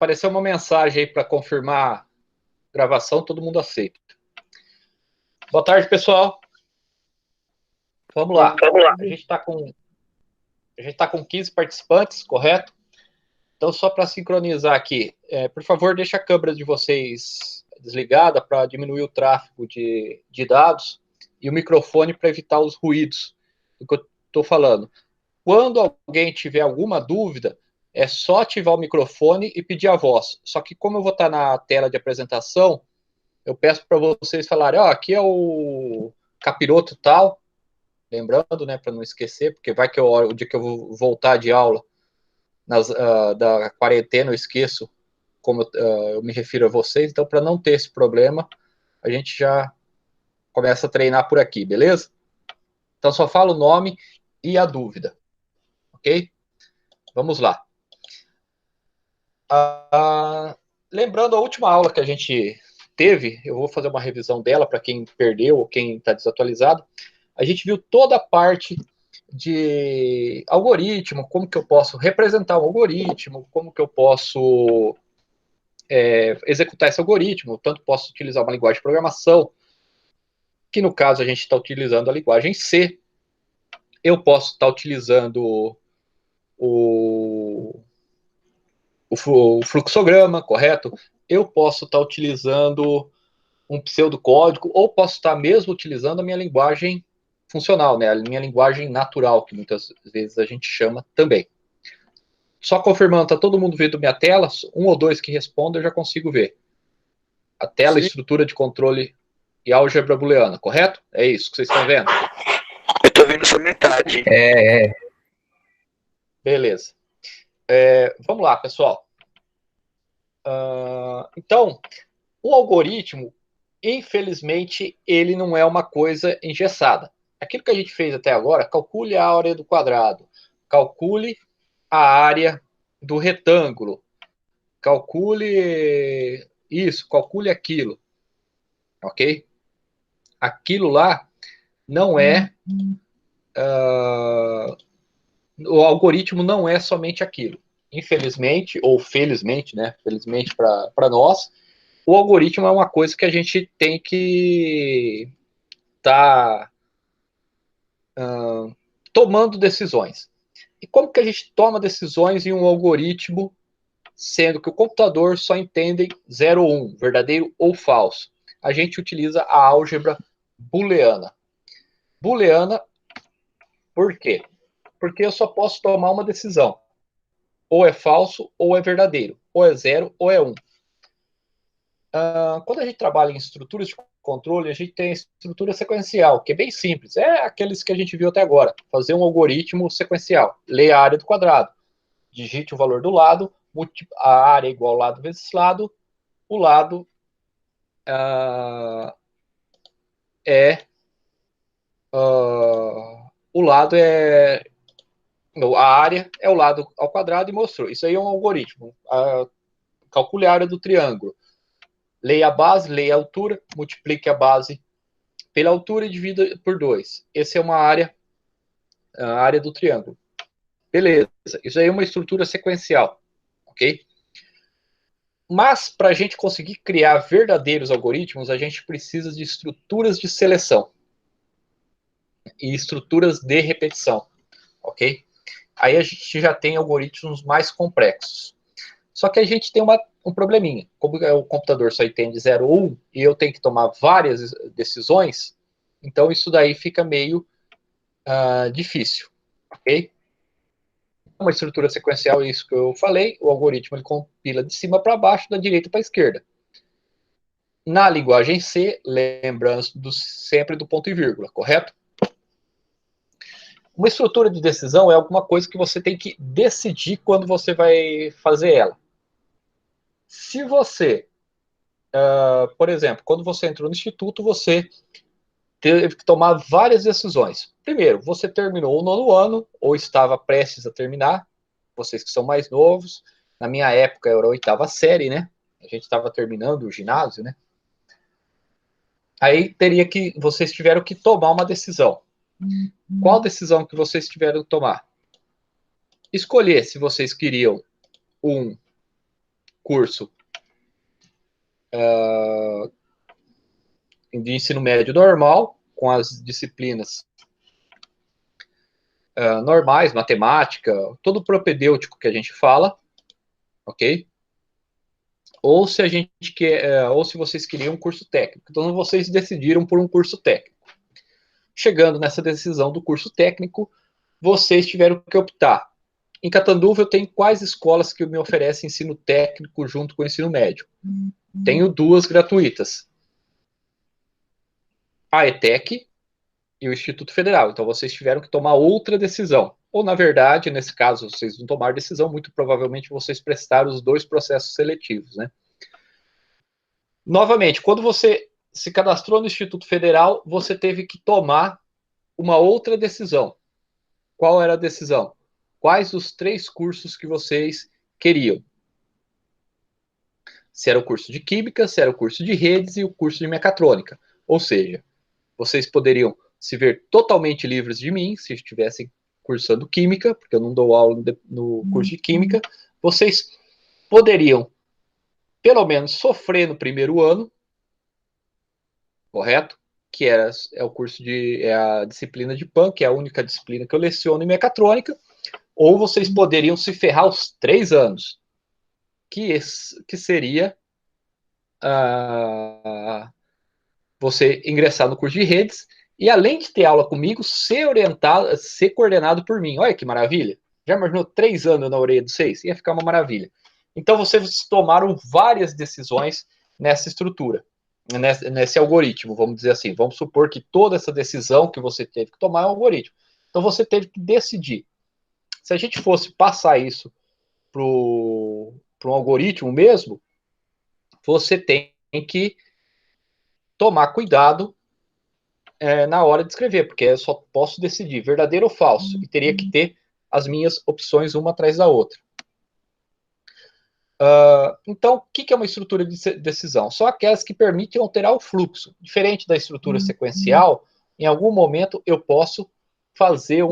apareceu uma mensagem aí para confirmar a gravação, todo mundo aceita. Boa tarde, pessoal. Vamos lá. A gente está com 15 participantes, correto? Então, só para sincronizar aqui, por favor, deixe a câmera de vocês desligada para diminuir o tráfego de dados e o microfone para evitar os ruídos do que eu estou falando. Quando alguém tiver alguma dúvida, é só ativar o microfone e pedir a voz. Só que como eu vou estar na tela de apresentação, eu peço para vocês falarem, aqui é o capiroto tal, lembrando, né, para não esquecer, porque vai que o dia que eu vou voltar de aula da quarentena eu esqueço como eu me refiro a vocês, então para não ter esse problema, a gente já começa a treinar por aqui, beleza? Então só fala o nome e a dúvida, ok? Vamos lá. Lembrando a última aula que a gente teve, eu vou fazer uma revisão dela para quem perdeu ou quem está desatualizado. A gente viu toda a parte de algoritmo, como que eu posso representar um algoritmo, como que eu posso executar esse algoritmo, tanto posso utilizar uma linguagem de programação, que no caso a gente está utilizando a linguagem C, eu posso estar utilizando o fluxograma, correto? Eu posso estar utilizando um pseudocódigo, ou posso estar mesmo utilizando a minha linguagem funcional, né? A minha linguagem natural, que muitas vezes a gente chama também. Só confirmando, está todo mundo vendo minha tela? Um ou dois que respondam, eu já consigo ver. A tela, Sim. Estrutura de controle e álgebra booleana, correto? É isso que vocês estão vendo? Eu estou vendo sua metade. Beleza. Vamos lá, pessoal. Então, o algoritmo, infelizmente, ele não é uma coisa engessada. Aquilo que a gente fez até agora, calcule a área do quadrado, calcule a área do retângulo, calcule isso, calcule aquilo, ok? Aquilo lá não é... o algoritmo não é somente aquilo. Infelizmente, ou felizmente, né? Felizmente para nós, o algoritmo é uma coisa que a gente tem que estar tomando decisões. E como que a gente toma decisões em um algoritmo, sendo que o computador só entende 0 ou 1, verdadeiro ou falso? A gente utiliza a álgebra booleana. Booleana, por quê? Porque eu só posso tomar uma decisão. Ou é falso, ou é verdadeiro. Ou é 0, ou é 1. Quando a gente trabalha em estruturas de controle, a gente tem a estrutura sequencial, que é bem simples. É aqueles que a gente viu até agora. Fazer um algoritmo sequencial. Leia a área do quadrado. Digite o valor do lado. A área é igual ao lado vezes lado. O lado o lado é... A área é o lado ao quadrado e mostrou. Isso aí é um algoritmo. Calcule a área do triângulo. Leia a base, leia a altura, multiplique a base pela altura e divida por 2. Essa é a área do triângulo. Beleza, isso aí é uma estrutura sequencial, ok? Mas, para a gente conseguir criar verdadeiros algoritmos, a gente precisa de estruturas de seleção e estruturas de repetição, ok? Aí a gente já tem algoritmos mais complexos. Só que a gente tem um probleminha. Como o computador só entende 0 ou 1 e eu tenho que tomar várias decisões, então isso daí fica meio difícil, ok? Uma estrutura sequencial, isso que eu falei, o algoritmo ele compila de cima para baixo, da direita para a esquerda. Na linguagem C, lembrando sempre do ponto e vírgula, correto? Uma estrutura de decisão é alguma coisa que você tem que decidir quando você vai fazer ela. Se você, por exemplo, quando você entrou no instituto, você teve que tomar várias decisões. Primeiro, você terminou o 9º ano, ou estava prestes a terminar, vocês que são mais novos, na minha época era a 8ª série, né? A gente estava terminando o ginásio, né? Aí vocês tiveram que tomar uma decisão. Qual decisão que vocês tiveram que tomar? Escolher se vocês queriam um curso de ensino médio normal, com as disciplinas normais, matemática, todo o propedêutico que a gente fala, ok? Ou se a gente quer, ou se vocês queriam um curso técnico. Então vocês decidiram por um curso técnico. Chegando nessa decisão do curso técnico, vocês tiveram que optar. Em Catanduva eu tenho quais escolas que me oferecem ensino técnico junto com o ensino médio? Tenho 2 gratuitas. A ETEC e o Instituto Federal. Então vocês tiveram que tomar outra decisão. Ou, na verdade, nesse caso, vocês não tomaram decisão, muito provavelmente vocês prestaram os 2 processos seletivos, né? Novamente, quando você se cadastrou no Instituto Federal, você teve que tomar uma outra decisão. Qual era a decisão? Quais os 3 cursos que vocês queriam? Se era o curso de Química, se era o curso de Redes e o curso de Mecatrônica. Ou seja, vocês poderiam se ver totalmente livres de mim, se estivessem cursando Química, porque eu não dou aula no curso de Química. Vocês poderiam, pelo menos, sofrer no primeiro ano, correto? Que é o curso é a disciplina de PAN, que é a única disciplina que eu leciono em Mecatrônica, ou vocês poderiam se ferrar os 3 anos, que seria você ingressar no curso de Redes e, além de ter aula comigo, ser orientado, ser coordenado por mim. Olha que maravilha! Já imaginou 3 anos na orelha dos 6? Ia ficar uma maravilha. Então, vocês tomaram várias decisões nessa estrutura, nesse algoritmo, vamos dizer assim. Vamos supor que toda essa decisão que você teve que tomar é um algoritmo. Então, você teve que decidir. Se a gente fosse passar isso para um algoritmo mesmo, você tem que tomar cuidado na hora de escrever, porque eu só posso decidir verdadeiro ou falso, e teria que ter as minhas opções uma atrás da outra. Então, o que é uma estrutura de decisão? São aquelas que permitem alterar o fluxo. Diferente da estrutura sequencial, em algum momento eu posso fazer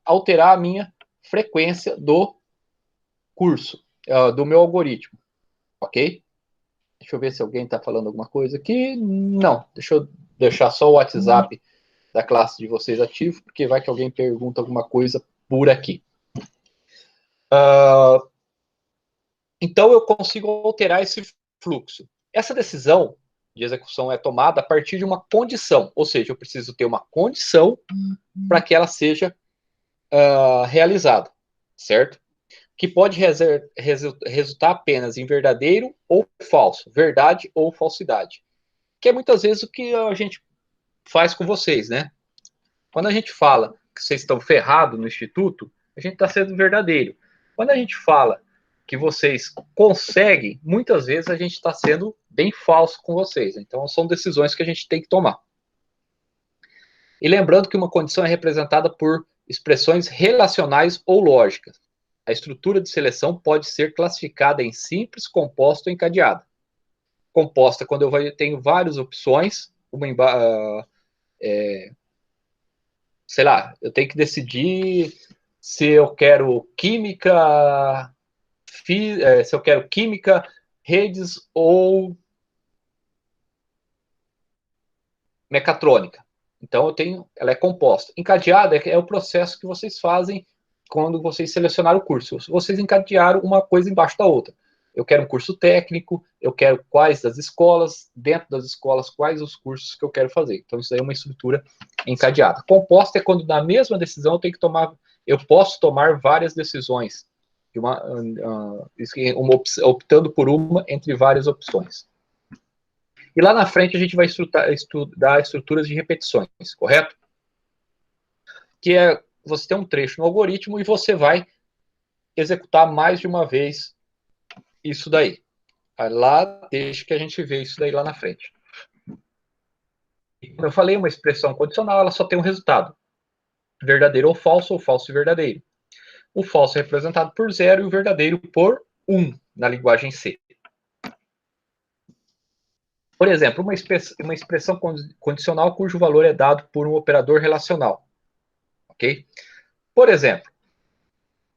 alterar a minha frequência do curso, do meu algoritmo, ok? Deixa eu ver se alguém está falando alguma coisa aqui. Não, deixa eu deixar só o WhatsApp da classe de vocês ativo, porque vai que alguém pergunta alguma coisa por aqui. Então, eu consigo alterar esse fluxo. Essa decisão de execução é tomada a partir de uma condição, ou seja, eu preciso ter uma condição para que ela seja realizada, certo? Que pode resultar apenas em verdadeiro ou falso, verdade ou falsidade. Que é muitas vezes o que a gente faz com vocês, né? Quando a gente fala que vocês estão ferrados no instituto, a gente está sendo verdadeiro. Quando a gente fala que vocês conseguem, muitas vezes a gente está sendo bem falso com vocês. Então, são decisões que a gente tem que tomar. E lembrando que uma condição é representada por expressões relacionais ou lógicas. A estrutura de seleção pode ser classificada em simples, composta ou encadeada. Composta, quando eu tenho várias opções, sei lá, eu tenho que decidir se eu quero química, se eu quero química, redes ou mecatrônica. Então, ela é composta. Encadeada é o processo que vocês fazem quando vocês selecionaram o curso. Vocês encadearam uma coisa embaixo da outra. Eu quero um curso técnico, eu quero quais das escolas, dentro das escolas, quais os cursos que eu quero fazer. Então, isso aí é uma estrutura encadeada. Composta é quando, na mesma decisão, eu posso tomar várias decisões, optando por uma entre várias opções. E lá na frente a gente vai estudar estruturas de repetições, correto? Que é, você tem um trecho no algoritmo e você vai executar mais de uma vez isso daí. Lá, deixa que a gente vê isso daí lá na frente. Como eu falei, uma expressão condicional, ela só tem um resultado. Verdadeiro ou falso e verdadeiro. O falso é representado por 0 e o verdadeiro por 1, na linguagem C. Por exemplo, uma expressão condicional cujo valor é dado por um operador relacional. Ok? Por exemplo,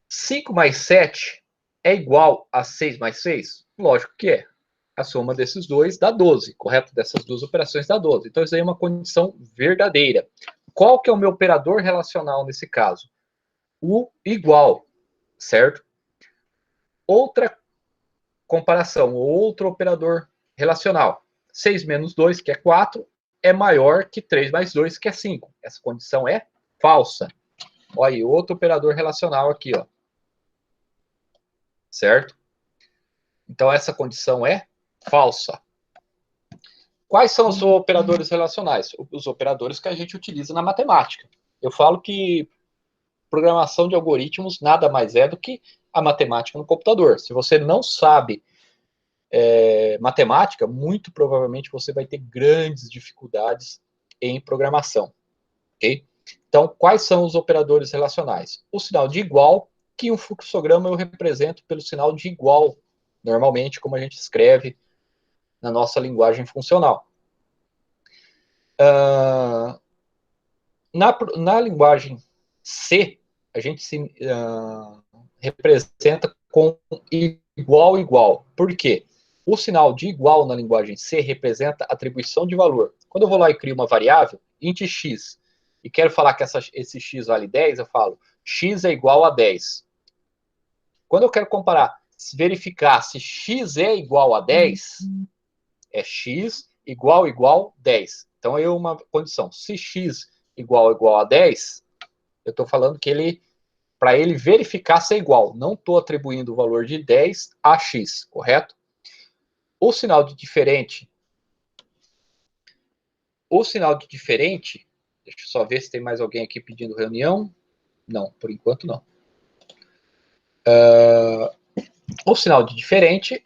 5 mais 7 é igual a 6 mais 6? Lógico que é. A soma desses dois dá 12, correto? Dessas duas operações dá 12. Então, isso aí é uma condição verdadeira. Qual que é o meu operador relacional nesse caso? O igual, certo? Outra comparação, outro operador relacional. 6 menos 2, que é 4, é maior que 3 mais 2, que é 5. Essa condição é falsa. Olha aí, outro operador relacional aqui, ó. Certo? Então, essa condição é falsa. Quais são os operadores relacionais? Os operadores que a gente utiliza na matemática. Eu falo que programação de algoritmos nada mais é do que a matemática no computador. Se você não sabe matemática, muito provavelmente você vai ter grandes dificuldades em programação. Ok? Então, quais são os operadores relacionais? O sinal de igual, que um fluxograma eu represento pelo sinal de igual, normalmente, como a gente escreve na nossa linguagem funcional. Na linguagem C, a gente se representa com igual, igual. Por quê? O sinal de igual na linguagem C representa atribuição de valor. Quando eu vou lá e crio uma variável, int x, e quero falar que esse x vale 10, eu falo x é igual a 10. Quando eu quero comparar, verificar se x é igual a 10, é x igual 10. Então, é uma condição. Se x igual a 10, eu estou falando que para ele verificar se é igual. Não estou atribuindo o valor de 10 a x, correto? O sinal de diferente, deixa eu só ver se tem mais alguém aqui pedindo reunião. Não, por enquanto não. O sinal de diferente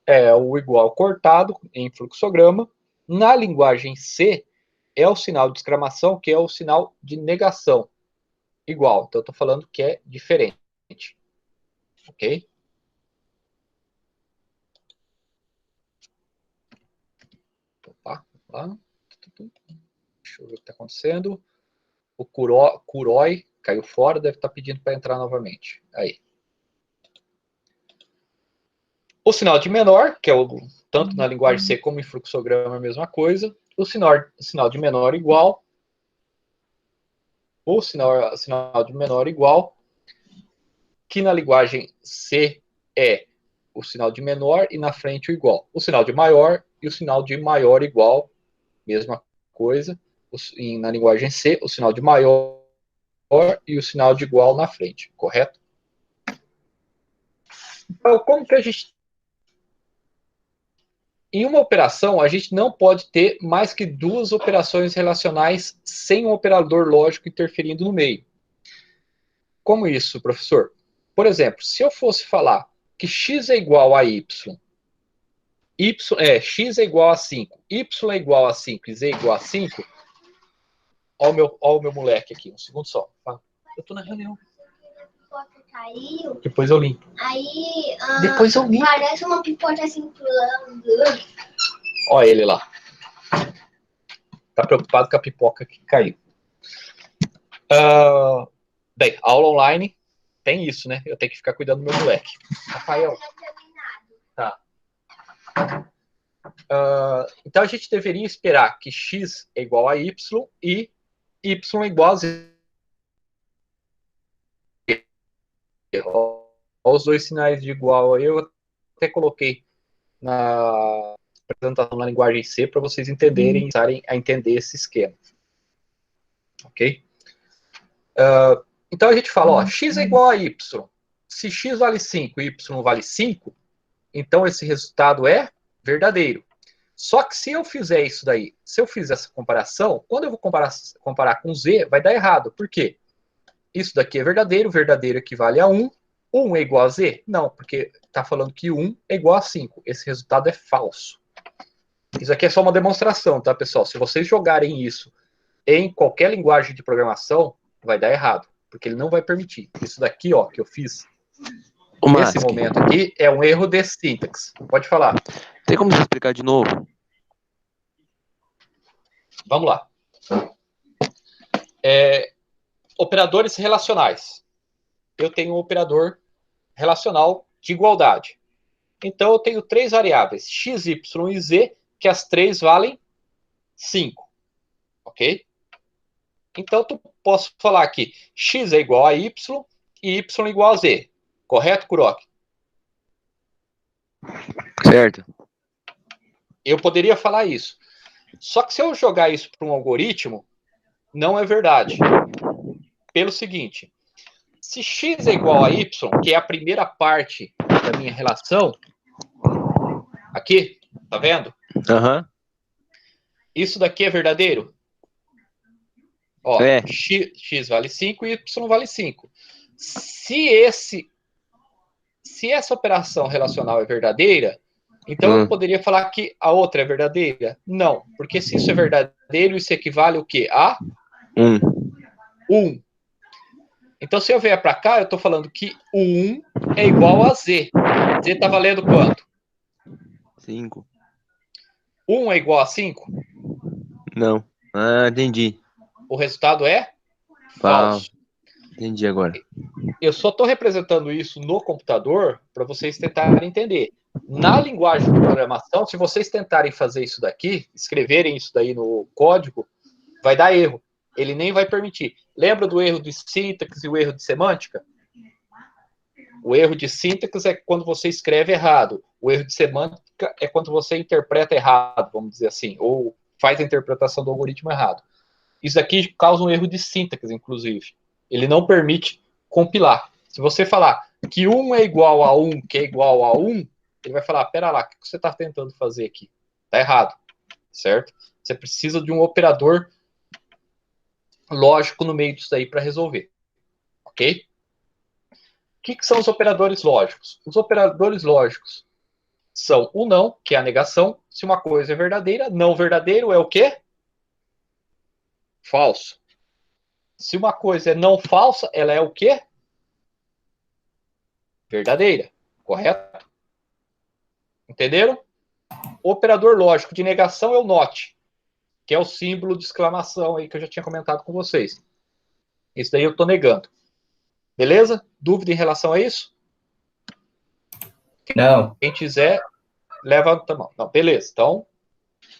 é o igual cortado em fluxograma. Na linguagem C, é o sinal de exclamação, que é o sinal de negação. Igual. Então, eu estou falando que é diferente. Ok? Opa, lá. Deixa eu ver o que está acontecendo. O Kuroi caiu fora, deve estar pedindo para entrar novamente. Aí. O sinal de menor, que é tanto na linguagem C como em fluxograma é a mesma coisa. O sinal de menor igual. O sinal de menor igual, que na linguagem C é o sinal de menor e na frente o igual. O sinal de maior e o sinal de maior igual, mesma coisa. Na linguagem C, o sinal de maior e o sinal de igual na frente, correto? Então, como que a gente... Em uma operação, a gente não pode ter mais que duas operações relacionais sem um operador lógico interferindo no meio. Como isso, professor? Por exemplo, se eu fosse falar que x é igual a y, x é igual a 5, y é igual a 5 e z é igual a 5, olha o meu moleque aqui, um segundo só. Eu tô na reunião. Caiu. Depois eu limpo. Aí, depois eu limpo. Parece uma pipoca assim pulando. Olha ele lá. Tá preocupado com a pipoca que caiu. Bem, aula online tem isso, né? Eu tenho que ficar cuidando do meu moleque. Rafael. Tá. Então a gente deveria esperar que x é igual a y e y é igual a z. Olha os dois sinais de igual aí, eu até coloquei na apresentação na linguagem C para vocês entenderem, começarem a entender esse esquema. Ok? Então a gente fala, ó, x é igual a y. Se x vale 5 e y vale 5, então esse resultado é verdadeiro. Só que se eu fizer isso daí, se eu fizer essa comparação, quando eu vou comparar com z, vai dar errado. Por quê? Isso daqui é verdadeiro, verdadeiro equivale a 1. 1 é igual a z? Não, porque está falando que 1 é igual a 5. Esse resultado é falso. Isso aqui é só uma demonstração, tá, pessoal? Se vocês jogarem isso em qualquer linguagem de programação, vai dar errado, porque ele não vai permitir. Isso daqui, ó, que eu fiz nesse momento aqui, é um erro de sintaxe. Pode falar. Tem como você explicar de novo? Vamos lá. Operadores relacionais. Eu tenho um operador relacional de igualdade. Então, eu tenho três variáveis, x, y e z, que as três valem 5. Ok? Então, eu posso falar que x é igual a y e y é igual a z. Correto, Kurok? Certo. Eu poderia falar isso. Só que se eu jogar isso para um algoritmo, não é verdade. Pelo seguinte, se x é igual a y, que é a primeira parte da minha relação, aqui, tá vendo? Aham. Isso daqui é verdadeiro? Ó, É. x vale 5 e y vale 5. Se essa operação relacional é verdadeira, então eu poderia falar que a outra é verdadeira? Não, porque se isso é verdadeiro, isso equivale o quê? A 1. Então, se eu vier para cá, eu estou falando que o 1 é igual a z. Z está valendo quanto? 5. 1 é igual a 5? Não. Ah, entendi. O resultado é Falso. falso. Entendi agora. Eu só estou representando isso no computador para vocês tentarem entender. Na linguagem de programação, se vocês tentarem fazer isso daqui, escreverem isso daí no código, vai dar erro. Ele nem vai permitir. Lembra do erro de sintaxe e o erro de semântica? O erro de sintaxe é quando você escreve errado. O erro de semântica é quando você interpreta errado, vamos dizer assim, ou faz a interpretação do algoritmo errado. Isso aqui causa um erro de sintaxe, inclusive. Ele não permite compilar. Se você falar que 1 é igual a 1, que é igual a 1, ele vai falar, pera lá, o que você está tentando fazer aqui? Está errado, certo? Você precisa de um operador lógico no meio disso aí para resolver, ok? O que são os operadores lógicos? Os operadores lógicos são o não, que é a negação. Se uma coisa é verdadeira, não verdadeiro é o quê? Falso. Se uma coisa é não falsa, ela é o quê? Verdadeira. Correto? Entenderam? O operador lógico de negação é o not, que é o símbolo de exclamação aí que eu já tinha comentado com vocês. Isso daí eu estou negando. Beleza? Dúvida em relação a isso? Não. Quem quiser, levanta a mão. Não, beleza. Então,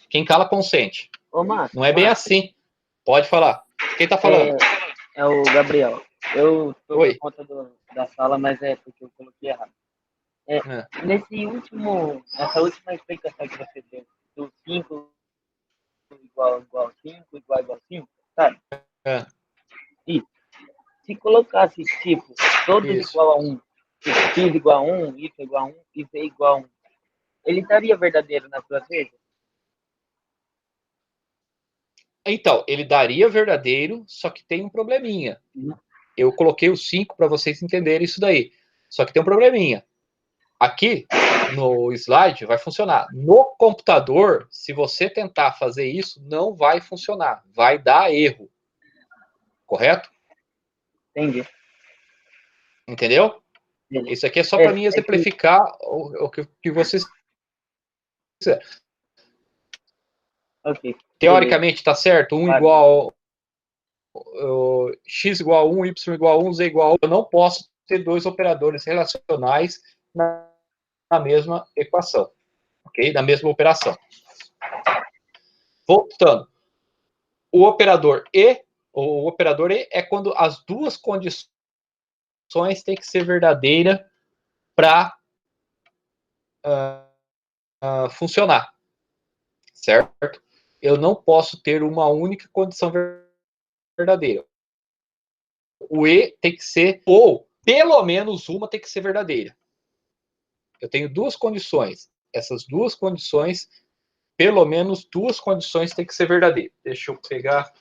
quem cala, consente. Ô, Márcio, Não é bem assim. Pode falar. Quem tá falando? É o Gabriel. Eu tô Oi. por conta da sala, mas é porque eu coloquei errado. Nessa última explicação que você deu, do 5 igual a 5, igual a 5, sabe? Isso. Se colocasse, tipo, todos igual a 1, tipo, x igual a 1, y igual a 1 e z igual a 1, ele estaria verdadeiro nas duas vezes? Então, ele daria verdadeiro, só que tem um probleminha. Eu coloquei o 5 para vocês entenderem isso daí. Só que tem um probleminha. Aqui, no slide, vai funcionar. No computador, se você tentar fazer isso, não vai funcionar. Vai dar erro. Correto? Entendi. Entendeu? Isso aqui é só para mim exemplificar o que vocês quiserem. Ok. Teoricamente, está certo? 1 igual x igual a 1, y igual a 1, z igual a 1. Eu não posso ter dois operadores relacionais na mesma equação, ok? Na mesma operação. Voltando. O operador E é quando as duas condições têm que ser verdadeiras para funcionar, certo? Eu não posso ter uma única condição verdadeira. O E tem que ser, ou pelo menos uma tem que ser verdadeira. Eu tenho duas condições. Essas duas condições, pelo menos duas condições tem que ser verdadeiras. Deixa eu pegar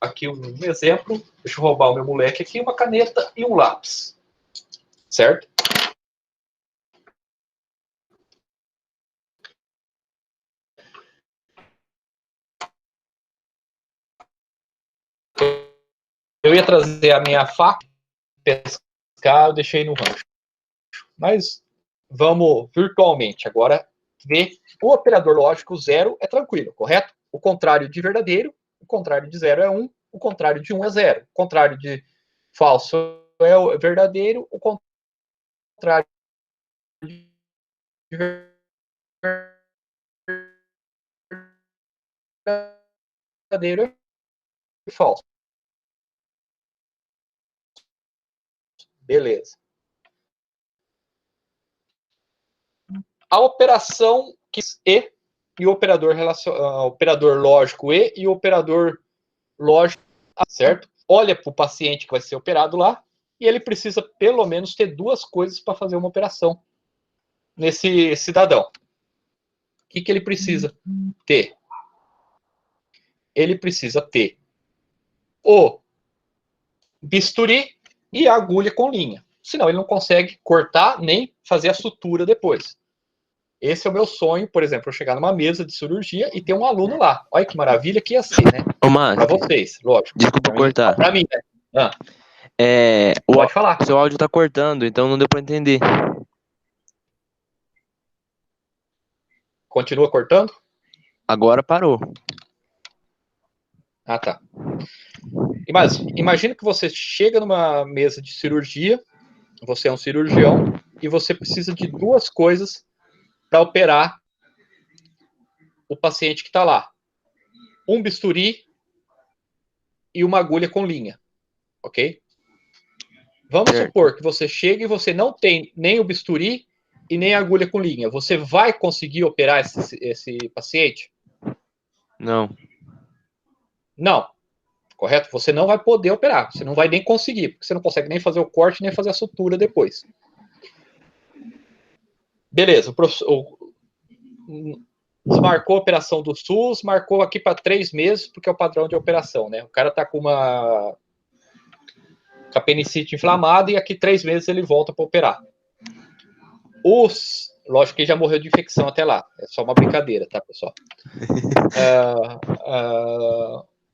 aqui um exemplo. Deixa eu roubar o meu moleque aqui, uma caneta e um lápis. Certo? Eu ia trazer a minha faca, pescar, eu deixei no rancho. Mas vamos virtualmente agora ver o operador lógico 0 é tranquilo, correto? O contrário de verdadeiro, o contrário de 0 é 1, o contrário de 1 é 0. O contrário de falso é verdadeiro, o contrário verdadeiro e falso. Beleza. A operação e o operador lógico e o operador lógico, certo? Olha para o paciente que vai ser operado lá e ele precisa pelo menos ter duas coisas para fazer uma operação nesse cidadão. O que ele precisa ter? Ele precisa ter o bisturi e a agulha com linha. Senão ele não consegue cortar nem fazer a sutura depois. Esse é o meu sonho, por exemplo, eu chegar numa mesa de cirurgia e ter um aluno lá. Olha que maravilha que ia ser, né? Ô, Márcio, Para vocês, lógico. desculpa cortar. Para mim, né? Pode falar. Seu áudio tá cortando, então não deu para entender. Continua cortando? Agora parou. Ah, tá. Mas imagina que você chega numa mesa de cirurgia, você é um cirurgião, e você precisa de duas coisas para operar o paciente que está lá. Um bisturi e uma agulha com linha. Ok? Vamos supor que você chega e você não tem nem o bisturi e nem a agulha com linha. Você vai conseguir operar esse paciente? Não. Não. Correto? Você não vai poder operar. Você não vai nem conseguir, porque você não consegue nem fazer o corte, nem fazer a sutura depois. Beleza. Desmarcou a operação do SUS, marcou aqui para 3 meses, porque é o padrão de operação, né? O cara tá com a apendicite inflamada e aqui 3 meses ele volta para operar. Lógico que ele já morreu de infecção até lá. É só uma brincadeira, tá, pessoal?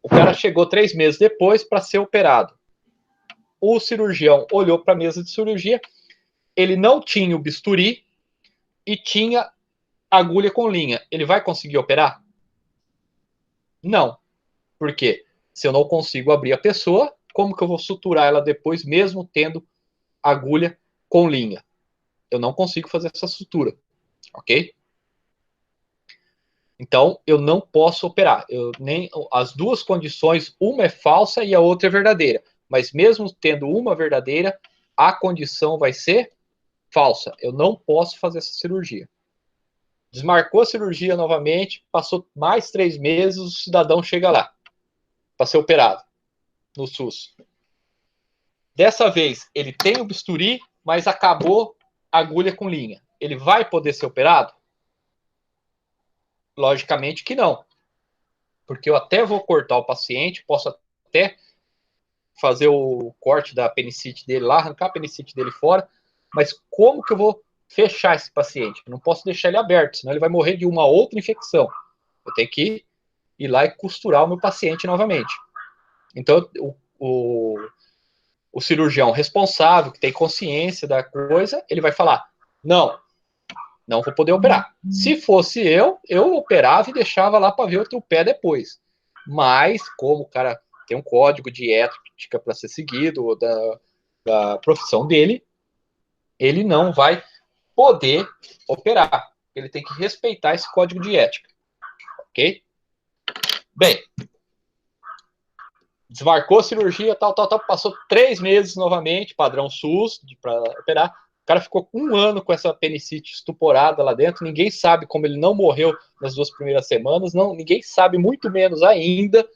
O cara chegou 3 meses depois para ser operado. O cirurgião olhou para a mesa de cirurgia, ele não tinha o bisturi e tinha agulha com linha. Ele vai conseguir operar? Não. Por quê? Se eu não consigo abrir a pessoa, como que eu vou suturar ela depois, mesmo tendo agulha com linha? Eu não consigo fazer essa sutura, ok? Então, eu não posso operar. As duas condições, uma é falsa e a outra é verdadeira. Mas mesmo tendo uma verdadeira, a condição vai ser falsa. Eu não posso fazer essa cirurgia. Desmarcou a cirurgia novamente, passou mais 3 meses, o cidadão chega lá para ser operado no SUS. Dessa vez, ele tem o bisturi, mas acabou a agulha com linha. Ele vai poder ser operado? Logicamente que não. Porque eu até vou cortar o paciente, posso até fazer o corte da apendicite dele lá, arrancar a apendicite dele fora, mas como que eu vou fechar esse paciente? Eu não posso deixar ele aberto, senão ele vai morrer de uma outra infecção. Eu tenho que ir lá e costurar o meu paciente novamente. Então, o cirurgião responsável, que tem consciência da coisa, ele vai falar, não vou poder operar. Se fosse eu operava e deixava lá para ver o teu pé depois. Mas, como o cara tem um código de ética para ser seguido, da profissão dele, ele não vai poder operar. Ele tem que respeitar esse código de ética. Ok? Bem, desmarcou a cirurgia, tal, passou 3 meses novamente, padrão SUS, para operar. O cara ficou 1 ano com essa apendicite estuporada lá dentro. Ninguém sabe como ele não morreu nas 2 primeiras semanas. Ninguém sabe, muito menos ainda.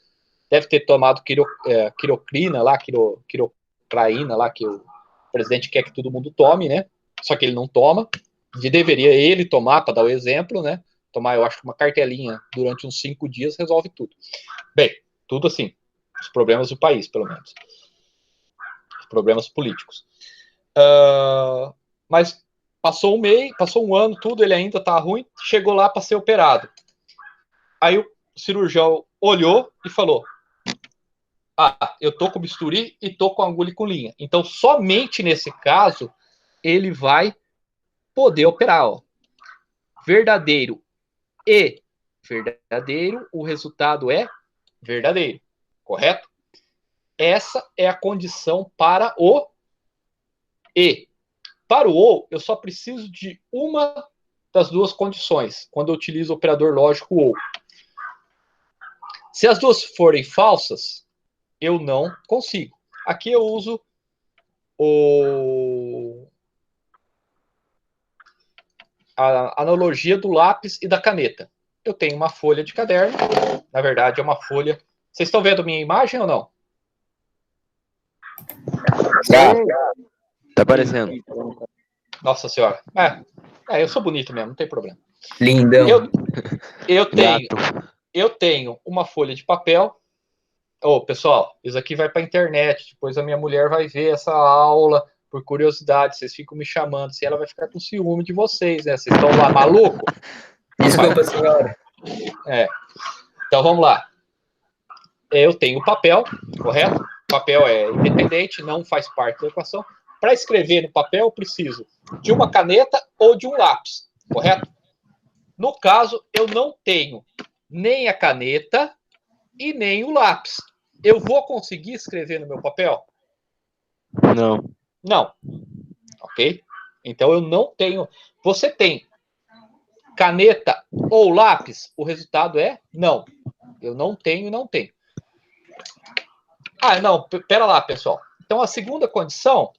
Deve ter tomado quirocrina lá, quirocraína lá, que o presidente quer que todo mundo tome, né? Só que ele não toma. E deveria ele tomar, para dar o exemplo, né? Tomar, eu acho que uma cartelinha durante uns 5 dias resolve tudo. Bem, tudo assim. Os problemas do país, pelo menos. Os problemas políticos. Mas passou 1 mês, passou 1 ano, tudo, ele ainda tá ruim, chegou lá para ser operado. Aí o cirurgião olhou e falou, eu tô com bisturi e tô com agulha com linha. Então, somente nesse caso, ele vai poder operar. Ó. Verdadeiro e verdadeiro, o resultado é verdadeiro. Correto? Essa é a condição para o e. Para o ou, eu só preciso de uma das duas condições, quando eu utilizo o operador lógico ou. Se as duas forem falsas, eu não consigo. Aqui eu uso a analogia do lápis e da caneta. Eu tenho uma folha de caderno, na verdade é uma folha... Vocês estão vendo a minha imagem ou não? Tá aparecendo. Nossa senhora. Eu sou bonito mesmo, não tem problema. Lindão. Eu tenho uma folha de papel. Pessoal, isso aqui vai para a internet. Depois a minha mulher vai ver essa aula por curiosidade. Vocês ficam me chamando. Se ela vai ficar com ciúme de vocês, né? Vocês estão lá maluco? Desculpa, senhora. Então vamos lá. Eu tenho papel, correto? O papel é independente, não faz parte da equação. Para escrever no papel, eu preciso de uma caneta ou de um lápis, correto? No caso, eu não tenho nem a caneta e nem o lápis. Eu vou conseguir escrever no meu papel? Não. Não. Ok? Então, eu não tenho... Você tem caneta ou lápis? O resultado é não. Eu não tenho e não tenho. Não. Pera lá, pessoal. Então, a segunda condição...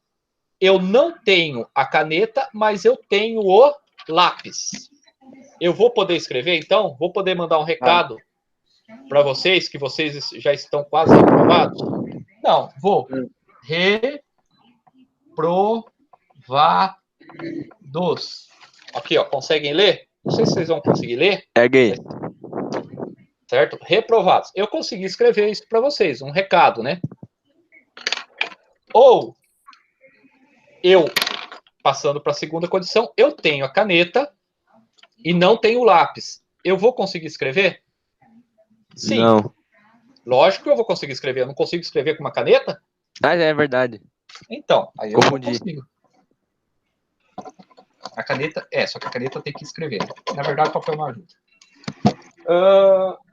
Eu não tenho a caneta, mas eu tenho o lápis. Eu vou poder escrever, então? Vou poder mandar um recado para vocês, que vocês já estão quase reprovados? Não, vou. Reprovados. Aqui, ó, conseguem ler? Não sei se vocês vão conseguir ler. Peguei. Certo? Reprovados. Eu consegui escrever isso para vocês, um recado, né? Ou... eu, passando para a segunda condição, eu tenho a caneta e não tenho o lápis. Eu vou conseguir escrever? Sim. Não. Lógico que eu vou conseguir escrever. Eu não consigo escrever com uma caneta? É verdade. Então, aí eu não Confundi. consigo. A caneta... só que a caneta tem que escrever. Na verdade, o papel não ajuda.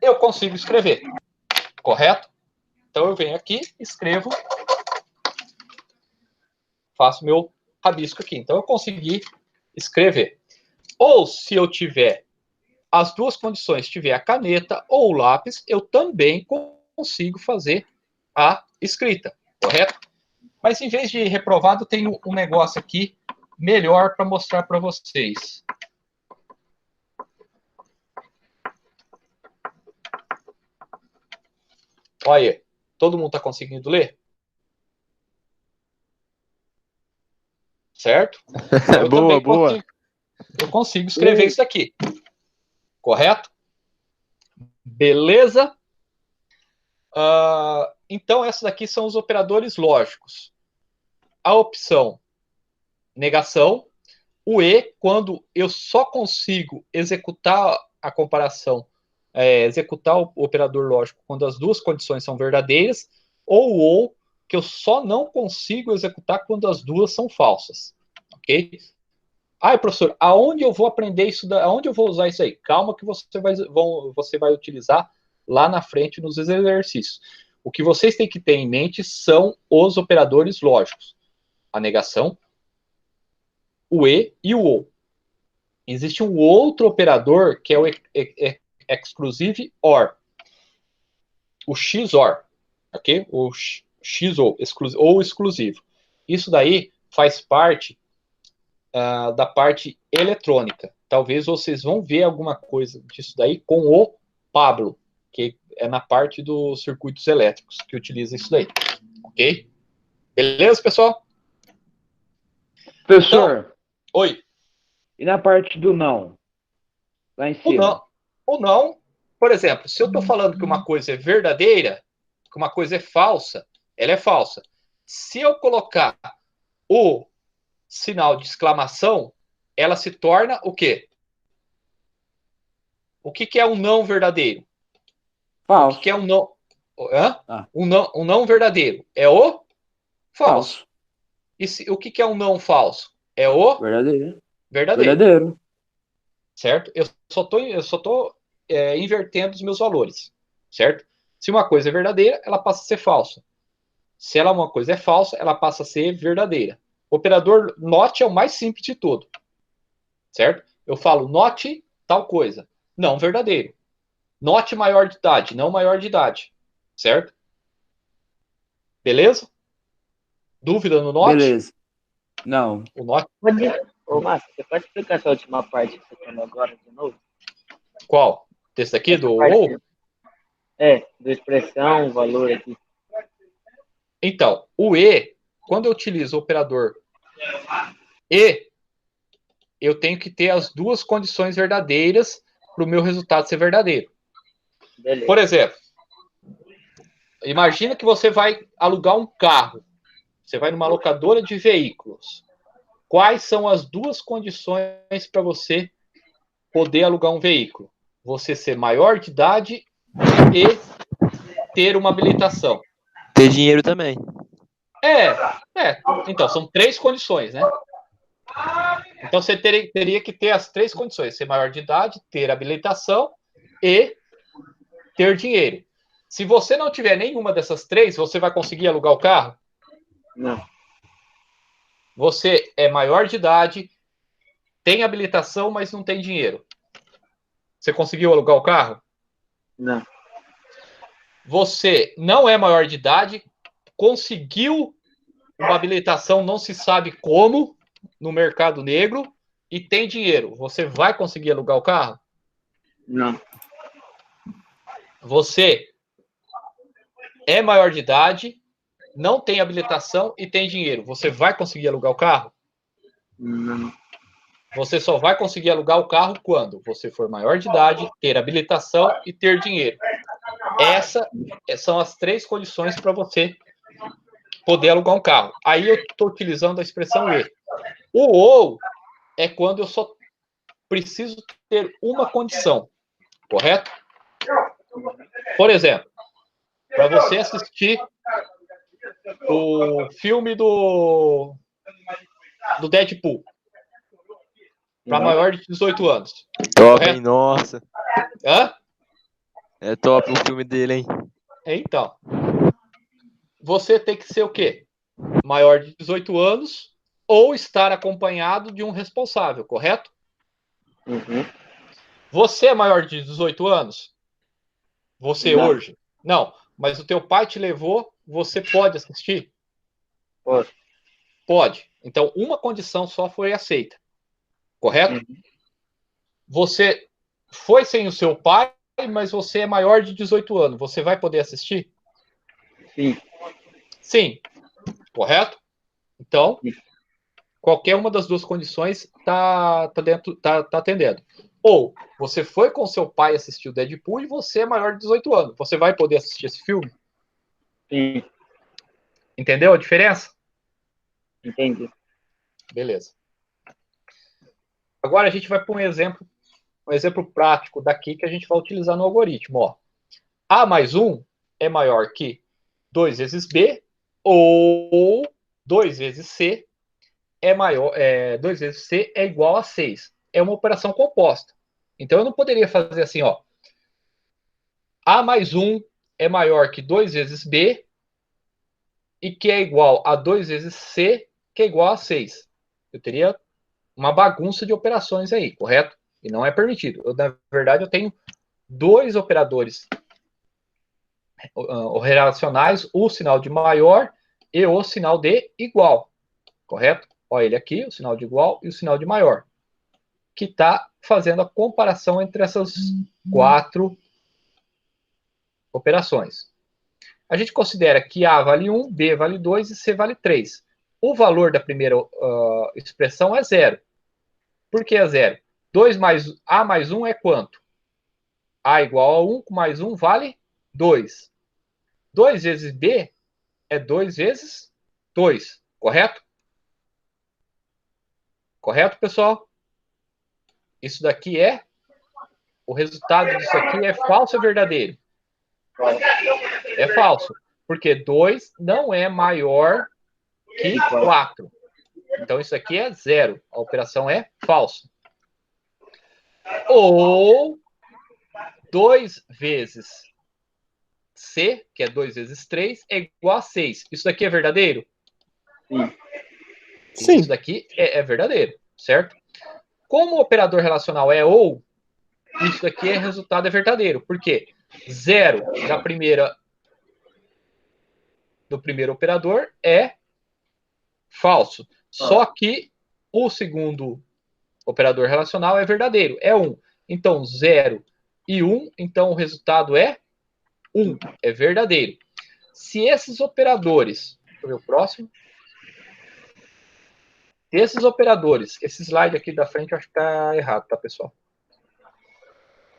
Eu consigo escrever. Correto? Então, eu venho aqui, escrevo... faço meu rabisco aqui. Então, eu consegui escrever. Ou, se eu tiver as duas condições, tiver a caneta ou o lápis, eu também consigo fazer a escrita. Correto? Mas, em vez de reprovado, eu tenho um negócio aqui melhor para mostrar para vocês. Olha aí. Todo mundo está conseguindo ler? Certo? Então, Boa. Eu consigo escrever isso daqui. Correto? Beleza? Então, esses daqui são os operadores lógicos. A opção negação. O E, quando eu só consigo executar a comparação, executar o operador lógico quando as duas condições são verdadeiras. Ou, que eu só não consigo executar quando as duas são falsas. Ok? Professor, aonde eu vou aprender isso? Aonde eu vou usar isso aí? Calma que você vai utilizar lá na frente nos exercícios. O que vocês têm que ter em mente são os operadores lógicos. A negação, o E e o OU. Existe um outro operador que é o exclusive OR. O XOR. Ok? O XOR, ou exclusivo. Isso daí faz parte da parte eletrônica. Talvez vocês vão ver alguma coisa disso daí com o Pablo, que é na parte dos circuitos elétricos, que utiliza isso daí. Ok? Beleza, pessoal? Professor, Então, oi. e na parte do não? Lá em cima. O não, por exemplo, se eu estou falando que uma coisa é verdadeira, que uma coisa é falsa, ela é falsa. Se eu colocar o sinal de exclamação, ela se torna o quê? O que é um não verdadeiro? Falso. O que é um não... Um não verdadeiro? É o falso. E o que é um não falso? É o Verdadeiro. verdadeiro. Certo? Eu só tô invertendo os meus valores. Certo? Se uma coisa é verdadeira, ela passa a ser falsa. Se uma coisa é falsa, ela passa a ser verdadeira. O operador NOT é o mais simples de tudo. Certo? Eu falo note tal coisa. Não verdadeiro. Note maior de idade, não maior de idade. Certo? Beleza? Dúvida no note? Beleza. Não. O note. Ô, Márcio, você pode explicar essa última parte que você falou agora de novo? Qual? Desse aqui, do parte ou? Do expressão, valor aqui. Então, o e, quando eu utilizo o operador e, eu tenho que ter as duas condições verdadeiras para o meu resultado ser verdadeiro. Beleza. Por exemplo, imagina que você vai alugar um carro. Você vai numa locadora de veículos. Quais são as duas condições para você poder alugar um veículo? Você ser maior de idade e ter uma habilitação. Ter dinheiro também. Então, são 3 condições, né? Então, você teria que ter as 3 condições. Ser maior de idade, ter habilitação e ter dinheiro. Se você não tiver nenhuma dessas 3, você vai conseguir alugar o carro? Não. Você é maior de idade, tem habilitação, mas não tem dinheiro. Você conseguiu alugar o carro? Não. Você não é maior de idade, conseguiu uma habilitação, não se sabe como, no mercado negro, e tem dinheiro. Você vai conseguir alugar o carro? Não. Você é maior de idade, não tem habilitação e tem dinheiro. Você vai conseguir alugar o carro? Não. Você só vai conseguir alugar o carro quando você for maior de idade, ter habilitação e ter dinheiro. Essas são as 3 condições para você poder alugar um carro. Aí eu estou utilizando a expressão e. O ou é quando eu só preciso ter uma condição, correto? Por exemplo, para você assistir o filme do Deadpool, para maior de 18 anos. Top, correto? hein? Nossa. Hã? É top o filme dele, hein? Então, você tem que ser o quê? Maior de 18 anos ou estar acompanhado de um responsável, correto? Uhum. Você é maior de 18 anos? Você Não. hoje? Não, mas o teu pai te levou, você pode assistir? Posso. Pode. Então, uma condição só foi aceita, correto? Uhum. Você foi sem o seu pai, mas você é maior de 18 anos. Você vai poder assistir? Sim. Sim. Correto? Então, Sim. qualquer uma das duas condições tá atendendo. Ou você foi com seu pai assistir o Deadpool e você é maior de 18 anos. Você vai poder assistir esse filme? Sim. Entendeu a diferença? Entendi. Beleza. Agora a gente vai para um exemplo prático daqui que a gente vai utilizar no algoritmo. Ó. A mais 1 é maior que 2 vezes B, ou 2 vezes C é maior, 2 vezes C é igual a 6. É uma operação composta. Então eu não poderia fazer assim, ó. A mais 1 é maior que 2 vezes B e que é igual a 2 vezes C, que é igual a 6. Eu teria uma bagunça de operações aí, correto? E não é permitido. Na verdade, eu tenho 2 operadores relacionais, o sinal de maior e o sinal de igual, correto? Olha ele aqui, o sinal de igual e o sinal de maior, que está fazendo a comparação entre essas 4 operações. A gente considera que A vale 1, B vale 2 e C vale 3. O valor da primeira expressão é 0. Por que é 0? A mais 1 é quanto? A igual a 1 mais 1 vale 2. 2 vezes B é 2 vezes 2, correto? Correto, pessoal? Isso daqui o resultado disso aqui é falso ou verdadeiro? É falso, porque 2 não é maior que 4. Então, isso aqui é 0. A operação é falsa. Ou 2 vezes C, que é 2 vezes 3, é igual a 6. Isso daqui é verdadeiro? Sim. Isso daqui é verdadeiro, certo? Como o operador relacional é ou, isso aqui resultado é verdadeiro. Por quê? 0 do primeiro operador é falso. Só que o segundo operador relacional é verdadeiro, é 1. Então, 0 e 1, então o resultado é 1, é verdadeiro. Se esses operadores, deixa eu ver o próximo. Se esses operadores, esse slide aqui da frente eu acho que está errado, tá, pessoal?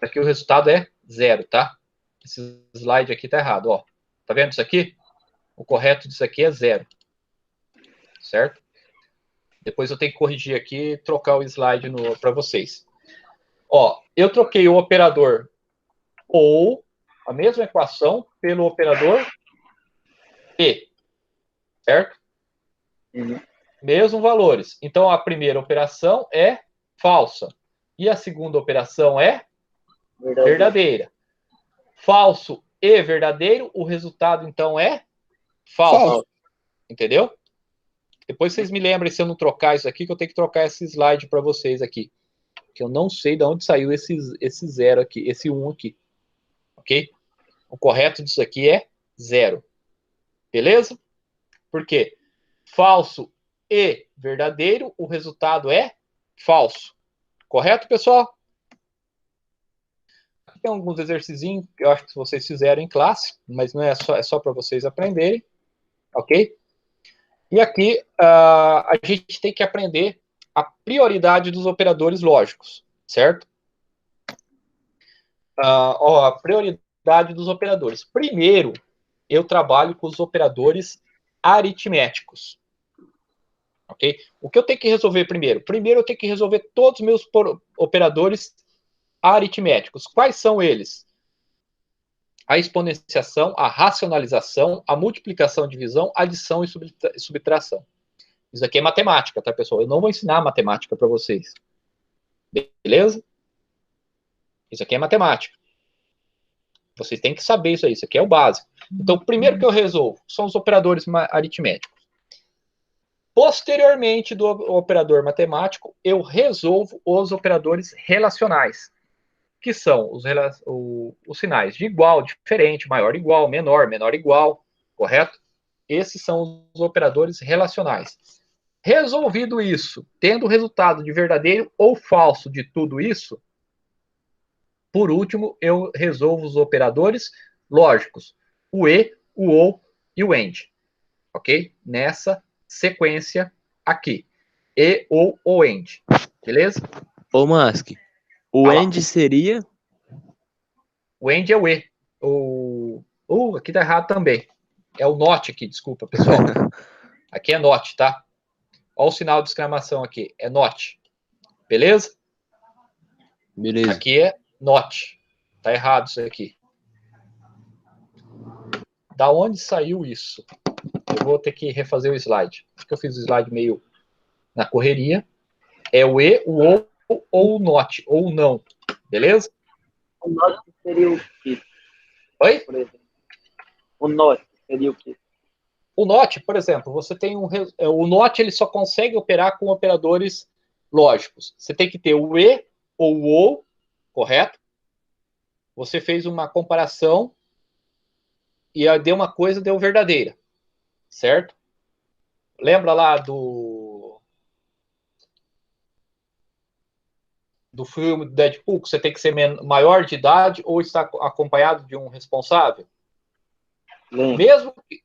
Aqui o resultado é 0, tá? Esse slide aqui está errado, ó. Tá vendo isso aqui? O correto disso aqui é 0. Certo? Depois eu tenho que corrigir aqui e trocar o slide para vocês. Ó, eu troquei o operador ou, a mesma equação, pelo operador e. Certo? Uhum. Mesmos valores. Então, a primeira operação é falsa. E a segunda operação é verdadeira. Falso e verdadeiro, o resultado, então, é falso. Entendeu? Depois vocês me lembrem, se eu não trocar isso aqui, que eu tenho que trocar esse slide para vocês aqui. Que eu não sei de onde saiu esse 0 aqui, esse 1 aqui. Ok? O correto disso aqui é 0. Beleza? Por quê? Falso e verdadeiro, o resultado é falso. Correto, pessoal? Aqui tem alguns exercícios que eu acho que vocês fizeram em classe, mas não é só para vocês aprenderem. Ok? E aqui a gente tem que aprender a prioridade dos operadores lógicos, certo? A prioridade dos operadores. Primeiro, eu trabalho com os operadores aritméticos. Ok? O que eu tenho que resolver primeiro? Primeiro eu tenho que resolver todos os meus operadores aritméticos. Quais são eles? A exponenciação, a racionalização, a multiplicação, divisão, adição e subtração. Isso aqui é matemática, tá, pessoal? Eu não vou ensinar matemática para vocês. Beleza? Isso aqui é matemática. Vocês têm que saber isso aí. Isso aqui é o básico. Então, o primeiro que eu resolvo são os operadores aritméticos. Posteriormente do operador matemático, eu resolvo os operadores relacionais, que são os sinais de igual, diferente, maior igual, menor, menor igual, correto? Esses são os operadores relacionais. Resolvido isso, tendo o resultado de verdadeiro ou falso de tudo isso, por último, eu resolvo os operadores lógicos, o e, o ou e o and, ok? Nessa sequência aqui, e, ou and, beleza? Ô, Mask, o Fala. AND seria? O AND é o E. Aqui tá errado também. É o NOT aqui, desculpa, pessoal. Aqui é NOT, tá? Olha o sinal de exclamação aqui. É NOT. Beleza? Beleza. Aqui é NOT. Tá errado isso aqui. Da onde saiu isso? Eu vou ter que refazer o slide. Acho que eu fiz o slide meio na correria. É o E, o ou o NOT, ou não. Beleza? O NOT seria o quê? Oi? Por exemplo. O NOT seria o quê? O NOT, por exemplo, você tem o NOT ele só consegue operar com operadores lógicos. Você tem que ter o E ou o OU, correto? Você fez uma comparação e deu uma coisa, deu verdadeira, certo? Lembra lá do filme do Deadpool, que você tem que ser maior de idade ou estar acompanhado de um responsável? Mesmo que...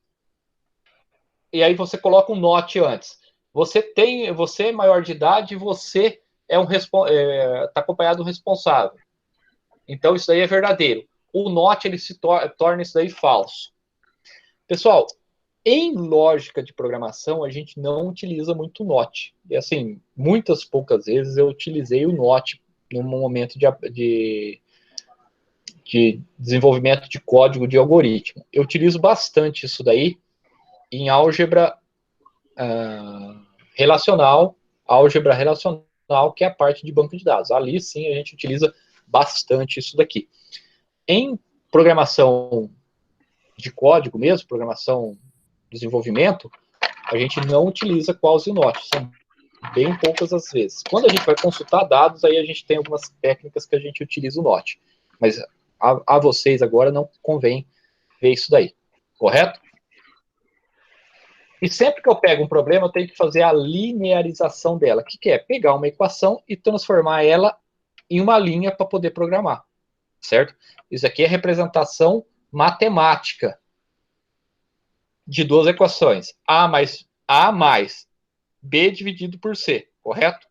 E aí você coloca um NOT antes. Você é maior de idade e você está acompanhado do responsável. Então isso daí é verdadeiro. O NOT ele se torna isso daí falso. Pessoal, em lógica de programação a gente não utiliza muito NOT. E assim, muitas poucas vezes eu utilizei o NOT no momento de desenvolvimento de código de algoritmo. Eu utilizo bastante isso daí em álgebra relacional, que é a parte de banco de dados. Ali sim a gente utiliza bastante isso daqui. Em programação de código mesmo, programação desenvolvimento, a gente não utiliza quals e not. São bem poucas as vezes. Quando a gente vai consultar dados, aí a gente tem algumas técnicas que a gente utiliza o NOT. Mas a vocês agora não convém ver isso daí, correto? E sempre que eu pego um problema, eu tenho que fazer a linearização dela. O que é? Pegar uma equação e transformar ela em uma linha para poder programar, certo? Isso aqui é representação matemática de duas equações. A mais B dividido por C, correto?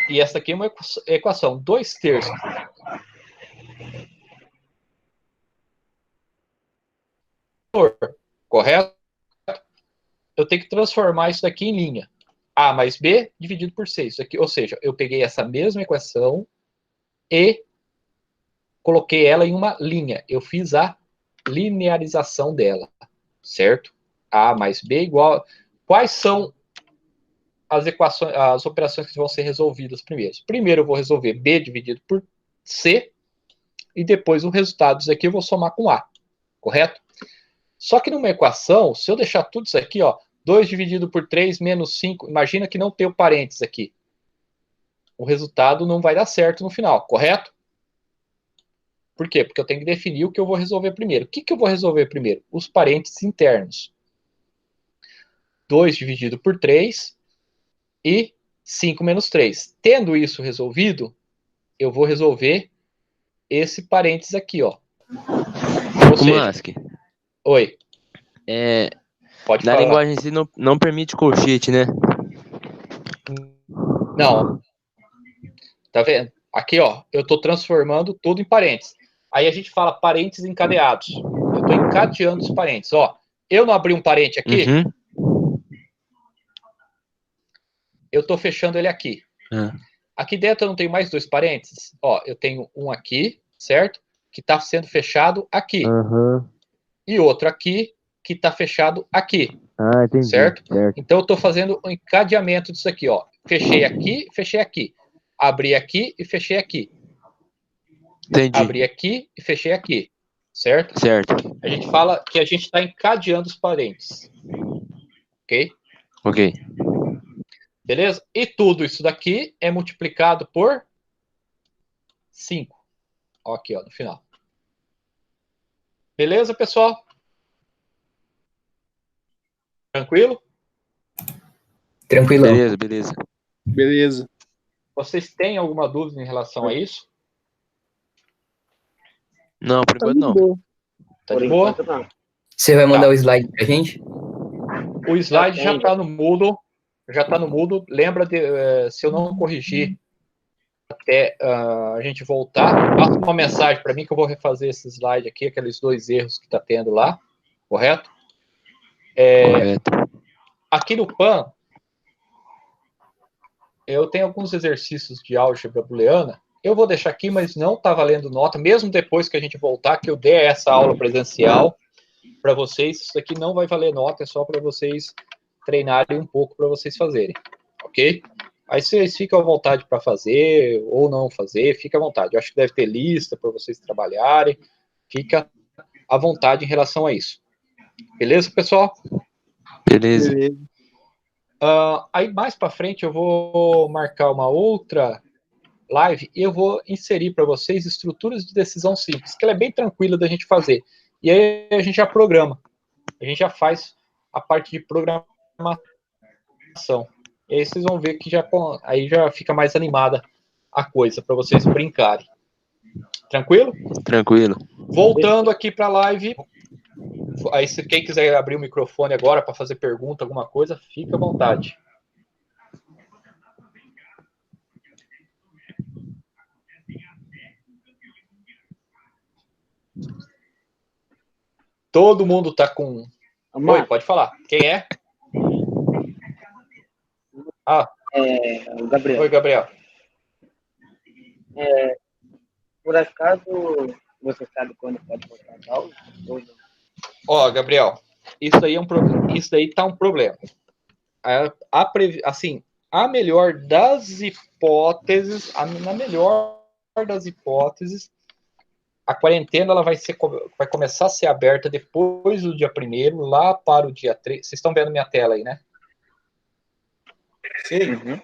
E essa aqui é uma equação 2/3. Correto? Eu tenho que transformar isso daqui em linha. A mais B dividido por C. Isso aqui, ou seja, eu peguei essa mesma equação e coloquei ela em uma linha. Eu fiz a linearização dela, certo? A mais B igual... Quais são as equações, as operações que vão ser resolvidas primeiro? Primeiro eu vou resolver B dividido por C e depois o resultado disso aqui eu vou somar com A, correto? Só que numa equação, se eu deixar tudo isso aqui, ó, 2 dividido por 3 menos 5, imagina que não tem o parênteses aqui. O resultado não vai dar certo no final, correto? Por quê? Porque eu tenho que definir o que eu vou resolver primeiro. O que eu vou resolver primeiro? Os parênteses internos. 2 dividido por 3 e 5 menos 3. Tendo isso resolvido, eu vou resolver esse parênteses aqui, ó. Ou seja, Mask. Oi. Pode Na falar. linguagem em si não permite colchete, né? Não. Tá vendo? Aqui, ó, eu estou transformando tudo em parênteses. Aí a gente fala parênteses encadeados. Eu estou encadeando os parênteses. Ó, eu não abri um parênteses aqui. Eu estou fechando ele aqui. Aqui dentro eu não tenho mais 2 parênteses. Ó, eu tenho um aqui, certo? Que está sendo fechado aqui. E outro aqui, que está fechado aqui. Entendi. Certo? Então eu estou fazendo um encadeamento disso aqui, ó. Fechei aqui. Abri aqui e fechei aqui. Entendi. Abri aqui e fechei aqui. Certo? Certo. A gente fala que a gente está encadeando os parênteses. Ok? Ok. Beleza? E tudo isso daqui é multiplicado por 5. Ó, aqui, ó, no final. Beleza, pessoal? Tranquilo? Tranquilo. Beleza. Vocês têm alguma dúvida em relação a isso? Não, por enquanto não. Tá de boa? Você vai mandar o slide pra gente? O slide já está no Moodle. Lembra de, se eu não corrigir até a gente voltar, passa uma mensagem para mim que eu vou refazer esse slide aqui, aqueles 2 erros que está tendo lá, correto? Correto. Aqui no PAN, eu tenho alguns exercícios de álgebra booleana. Eu vou deixar aqui, mas não está valendo nota, mesmo depois que a gente voltar, que eu der essa aula presencial para vocês. Isso aqui não vai valer nota, é só para vocês treinarem um pouco para vocês fazerem, ok? Aí vocês ficam à vontade para fazer ou não fazer, fica à vontade. Eu acho que deve ter lista para vocês trabalharem, fica à vontade em relação a isso. Beleza, pessoal? Beleza. Aí mais para frente eu vou marcar uma outra live e eu vou inserir para vocês estruturas de decisão simples, que ela é bem tranquila da gente fazer. E aí a gente já programa, a gente já faz a parte de programação. E aí vocês vão ver que aí já fica mais animada a coisa para vocês brincarem. Tranquilo? Tranquilo. Voltando aqui para a live. Aí se quem quiser abrir o microfone agora para fazer pergunta, alguma coisa, fica à vontade. Todo mundo tá com... Oi, pode falar. Quem é? O Gabriel. Oi, Gabriel. Por acaso, você sabe quando pode voltar as aulas? Ó, Gabriel, isso aí é um problema. Isso daí tá um problema. Assim, a melhor das hipóteses, na melhor das hipóteses, A quarentena ela vai começar a ser aberta depois do dia 1º, lá para o dia 3. Vocês estão vendo minha tela aí, né? Sim. Uhum.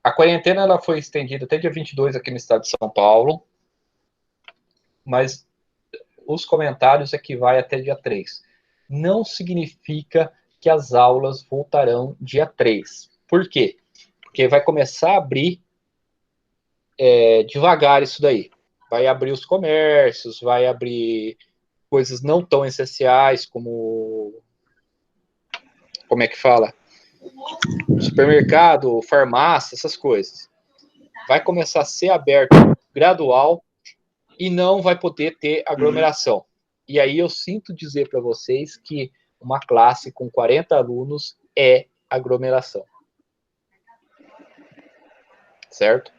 A quarentena ela foi estendida até dia 22 aqui no estado de São Paulo, mas os comentários é que vai até dia 3. Não significa que as aulas voltarão dia 3. Por quê? Porque vai começar a abrir devagar isso daí. Vai abrir os comércios, vai abrir coisas não tão essenciais como é que fala? Supermercado, farmácia, essas coisas. Vai começar a ser aberto gradual e não vai poder ter aglomeração. E aí eu sinto dizer para vocês que uma classe com 40 alunos é aglomeração. Certo?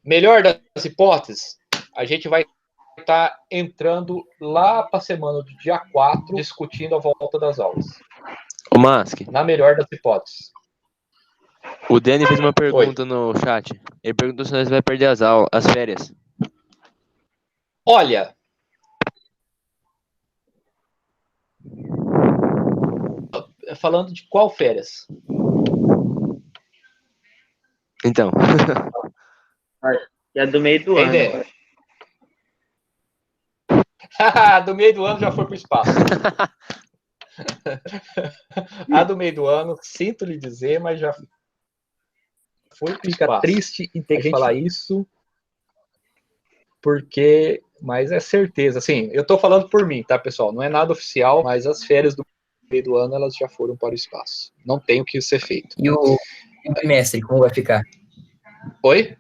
Melhor das hipóteses, a gente vai estar entrando lá para a semana do dia 4, discutindo a volta das aulas. Ô, Mask. Na melhor das hipóteses. O Danny fez uma pergunta no chat. Ele perguntou se nós vamos perder as férias. Olha, falando de qual férias? Então. É do meio do ano. Do meio do ano já foi para o espaço. A do meio do ano, sinto lhe dizer, mas já foi para o espaço. Fica triste em ter que falar isso, porque... Mas é certeza. Assim, eu estou falando por mim, tá, pessoal? Não é nada oficial, mas as férias do meio do ano, elas já foram para o espaço. Não tem o que ser feito. E o bimestre, como vai ficar? Oi?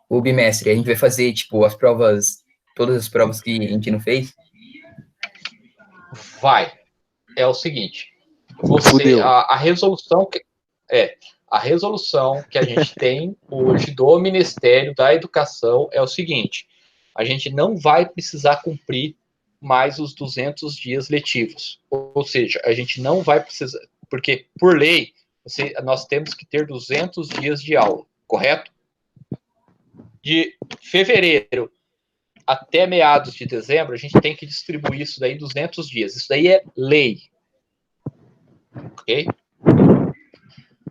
O bimestre, a gente vai fazer, tipo, as provas, todas as provas que a gente não fez? Vai. É o seguinte, a resolução que a gente tem hoje do Ministério da Educação é o seguinte: a gente não vai precisar cumprir mais os 200 dias letivos. Ou seja, a gente não vai precisar, porque por lei nós temos que ter 200 dias de aula, correto? De fevereiro até meados de dezembro, a gente tem que distribuir isso daí 200 dias. Isso daí é lei. Ok?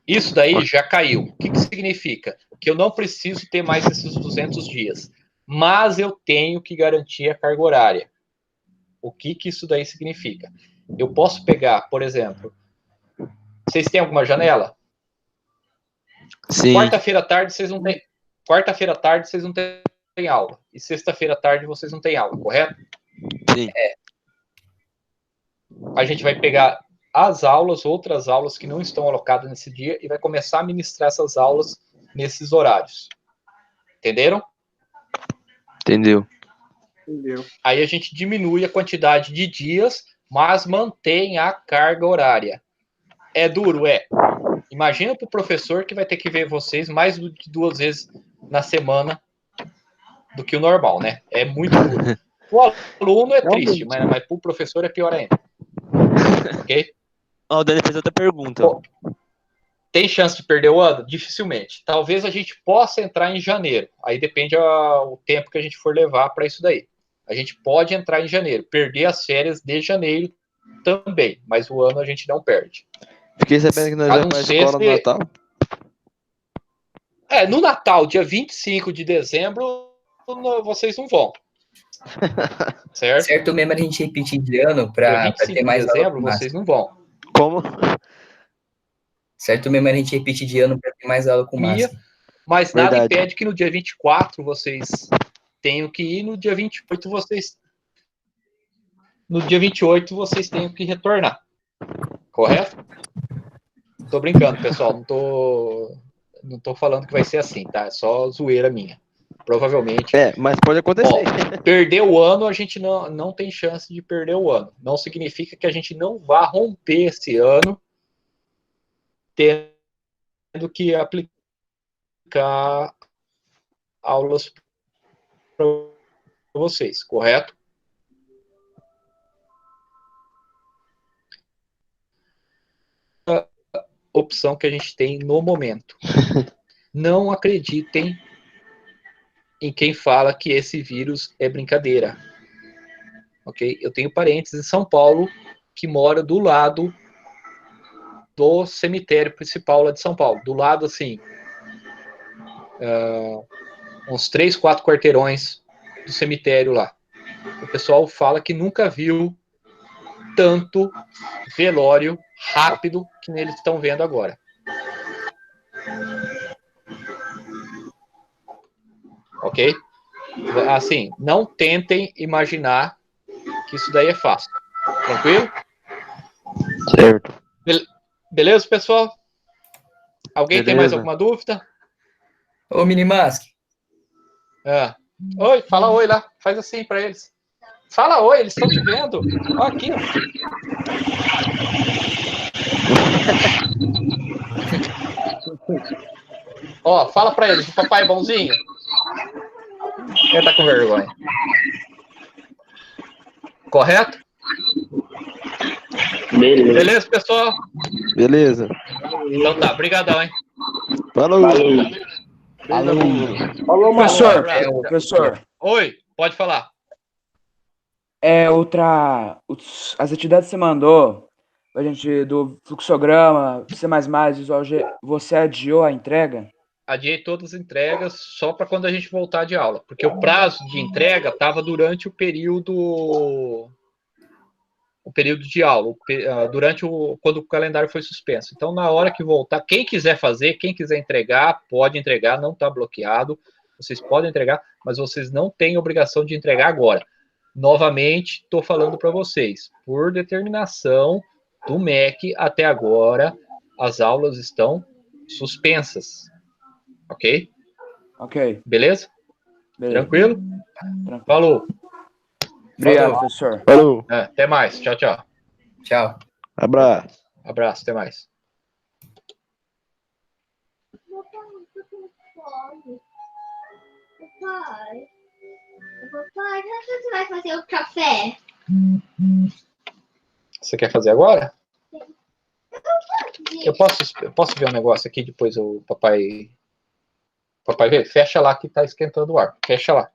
Isso daí já caiu. O que significa? Que eu não preciso ter mais esses 200 dias. Mas eu tenho que garantir a carga horária. O que isso daí significa? Eu posso pegar, por exemplo... Vocês têm alguma janela? Sim. Quarta-feira à tarde vocês não têm... Quarta-feira à tarde vocês não têm aula. E sexta-feira à tarde vocês não têm aula, correto? Sim. A gente vai pegar outras aulas que não estão alocadas nesse dia e vai começar a ministrar essas aulas nesses horários. Entenderam? Entendeu. Aí a gente diminui a quantidade de dias, mas mantém a carga horária. É duro? É. Imagina para o professor que vai ter que ver vocês mais do que 2 vezes na semana do que o normal, né? É muito duro. O aluno é triste, mas para o professor é pior ainda. Ok? O Dani fez outra pergunta. Tem chance de perder o ano? Dificilmente. Talvez a gente possa entrar em janeiro. Aí depende o tempo que a gente for levar para isso daí. A gente pode entrar em janeiro. Perder as férias de janeiro também. Mas o ano a gente não perde. Fiquei sabendo que nós vamos para a escola no Natal. No Natal, dia 25 de dezembro, vocês não vão. Certo? Certo mesmo a gente repetir de ano para ter mais de dezembro, vocês não vão. Como? Certo mesmo a gente repetir de ano para ter mais aula com máscara. Mas nada impede que no dia 24 vocês tenham que ir, no dia 28 vocês tenham que retornar. Correto? Tô brincando, pessoal. Não tô falando que vai ser assim, tá? É só zoeira minha. Provavelmente. Mas pode acontecer. Perder o ano, a gente não tem chance de perder o ano. Não significa que a gente não vá romper esse ano tendo que aplicar aulas para vocês, correto? A opção que a gente tem no momento. Não acreditem em quem fala que esse vírus é brincadeira. Ok? Eu tenho parentes em São Paulo que moram do lado do cemitério principal lá de São Paulo. Do lado, assim, uns 3, 4 quarteirões do cemitério lá. O pessoal fala que nunca viu tanto velório rápido que eles estão vendo agora. Ok? Assim, não tentem imaginar que isso daí é fácil. Tranquilo? Certo. Beleza, pessoal? Alguém tem mais Beleza. alguma dúvida? Ô, Minimask. Oi, fala oi lá. Faz assim para eles. Fala oi, eles estão te vendo. Ó, aqui, ó. Ó, fala para eles, o papai é bonzinho. Ele tá com vergonha. Correto? Beleza, pessoal? Beleza. Então tá, brigadão, hein? Falou. Falou. Falou, Professor, professor. Oi, pode falar. As atividades que você mandou, a gente, do fluxograma, C++, Visual G, você adiou a entrega? Adiei todas as entregas só para quando a gente voltar de aula, porque o prazo de entrega estava durante o período de aula, quando o calendário foi suspenso. Então, na hora que voltar, quem quiser fazer, quem quiser entregar, pode entregar, não está bloqueado. Vocês podem entregar, mas vocês não têm obrigação de entregar agora. Novamente, estou falando para vocês, por determinação do MEC, até agora, as aulas estão suspensas. Ok? Ok. Beleza? Beleza. Tranquilo? Falou. Obrigado, Falou. professor. Falou. Até mais. Tchau, tchau. Tchau. Abraço. Abraço, até mais. Papai, quando você vai fazer o café? Você quer fazer agora? Eu posso ver um negócio aqui, depois o papai vê? Fecha lá que tá esquentando o ar. Fecha lá.